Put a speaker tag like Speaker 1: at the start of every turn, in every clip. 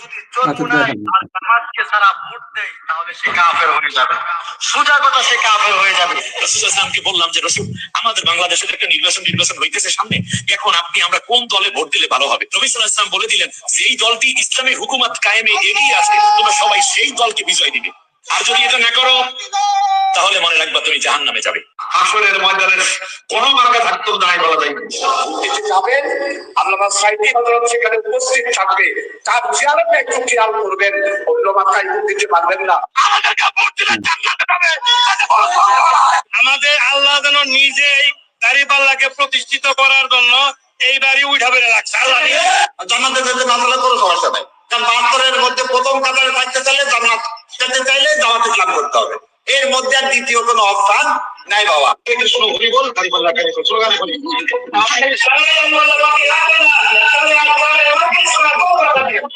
Speaker 1: যদি চরমুনাই আর জামাতকে ছাড়া ভোট দেয় তাহলে সে কাফের হয়ে যাবে। সোজা কথা, সে কাফের হয়ে যাবে। রাসূল সাল্লাল্লাহু আলাইহি ওয়াসাল্লামকে বললাম যে রাসূল, আমাদের বাংলাদেশের একটা নির্বাচন হইতেছে সামনে, এখন আমরা কোন দলে ভোট দিলে ভালো হবে? নবী সাল্লাল্লাহু আলাইহি ওয়াসাল্লাম বলে দিলেন, যেই দলটি ইসলামী হুকুমত কায়েমে এগিয়ে আছে তোমরা সবাই সেই দলকে বিজয় দিবে, আর যদি এটা না করো তাহলে মনে রাখবা তুমি জাহান্নামে যাবে। হাসরের ময়দানে কোনো মার্কা থাকতো নাই বলা যায়। যাবে আল্লামা সাইদি হযরত সেখানে উপস্থিত থাকবে, তার জিয়ারতে একটু খেয়াল করবেন, অন্য মাথায় ভোট দিতে পারবেন না। আমাদেরকে ভোট দিলে জান্নাতে যাবে। আমাদের আল্লাহ যেন নিজেই দাঁড়িপাল্লাকে প্রতিষ্ঠিত করার জন্য এই বাড়ি উঠা বেড়ে রাখছে। আল্লাহ জান্নাতে যেতে না চাইলে কোনো সমস্যা নাই, কারণ বাহাত্তরের মধ্যে প্রথম কাতারে থাকতে চাইলে জান্নাত যেতে চাইলে জামাতে ইসলাম করতে হবে, এর মধ্যে আর দ্বিতীয় কোনো অপশন নাই বাবা। একটু শুনো, হরি বল, দাঁড়িপাল্লাকে স্লোগানে বলি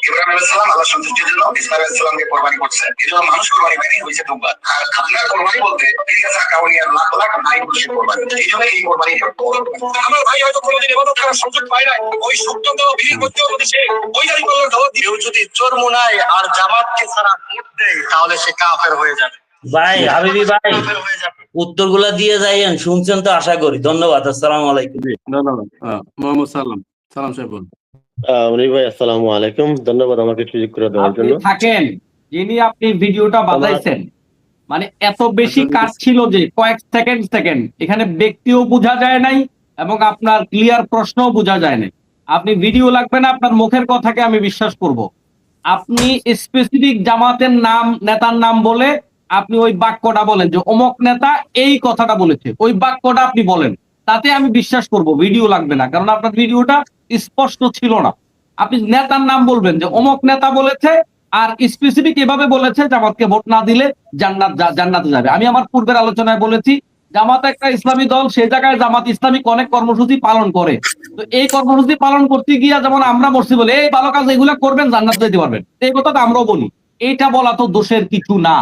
Speaker 1: ইব্রাহিম আলাইহিস সালাম আল্লাহ সন্তুষ্টির জন্য ইসমাঈল আলাইহিস সালামকে কুরবানি করছে, এজন্য মানুষ কুরবানি মানে হইছে তোমরা। আর আপনারা কুরবানি বলতে তিরিশা কাউনিয়ার লাখ লাখ নাই বসে কুরবানি, এইজন্য এই কুরবানি আমার ভাই হয়তো কোনোদিন ইবাদত করার সুযোগ পায় না, ওই সুক্ততা ভিড় করতে হবে সে ওই দাঁড়িপাল্লার দাওয়াত দিও। যদি চরমুনাই আর জামাতকে ছাড়া ভোট দেয় তাহলে সে কাফের হয়ে যাবে।
Speaker 2: ভাই হাবিবি ভাই উত্তরগুলা দিয়ে যাইয়েন, শুনছেন তো আশা করি। ধন্যবাদ। আসসালামু আলাইকুম।
Speaker 3: ধন্যবাদ। মোহাম্মদ সালাম সাহেব বলুন।
Speaker 4: ভাই আসসালামু আলাইকুম, ধন্যবাদ আমাকে সুযোগ করে দেওয়ার জন্য।
Speaker 5: থাকেন যিনি আপনি ভিডিওটা বাজাইছেন, মানে এত বেশি কাজ ছিল যে কয়েক সেকেন্ড এখানে ব্যক্তিও বোঝা যায় নাই এবং আপনার ক্লিয়ার প্রশ্নও বোঝা যায় নাই। আপনি ভিডিও লাগবে না, আপনার মুখের কথাকে আমি বিশ্বাস করব। আপনি স্পেসিফিক জামাতের নাম, নেতার নাম বলে আপনি ওই বাক্যটা বলেন যে অমুক নেতা এই কথাটা বলেছে, ওই বাক্যটা আপনি বলেন, তাতে আমি বিশ্বাস করব, ভিডিও লাগবে না। কারণ আপনার ভিডিওটা স্পষ্ট ছিল না। আপনি নেতার নাম বলবেন যে অমুক নেতা বলেছে আর স্পেসিফিক এভাবে বলেছে জামাতকে ভোট না দিলে জান্নাতে যাবে। আমি আমার পূর্বের আলোচনায় বলেছি জামাত একটা ইসলামী দল, সেই জায়গায় জামাত ইসলামিক অনেক কর্মসূচি পালন করে। তো এই কর্মসূচি পালন করতে গিয়া যেমন আমরা বলছি বলে এই ভালো কাজ এগুলা করবেন জান্নাত যেতে পারবেন, এই কথাটা আমরাও বলি। এইটা বলা তো দোষের কিছু না।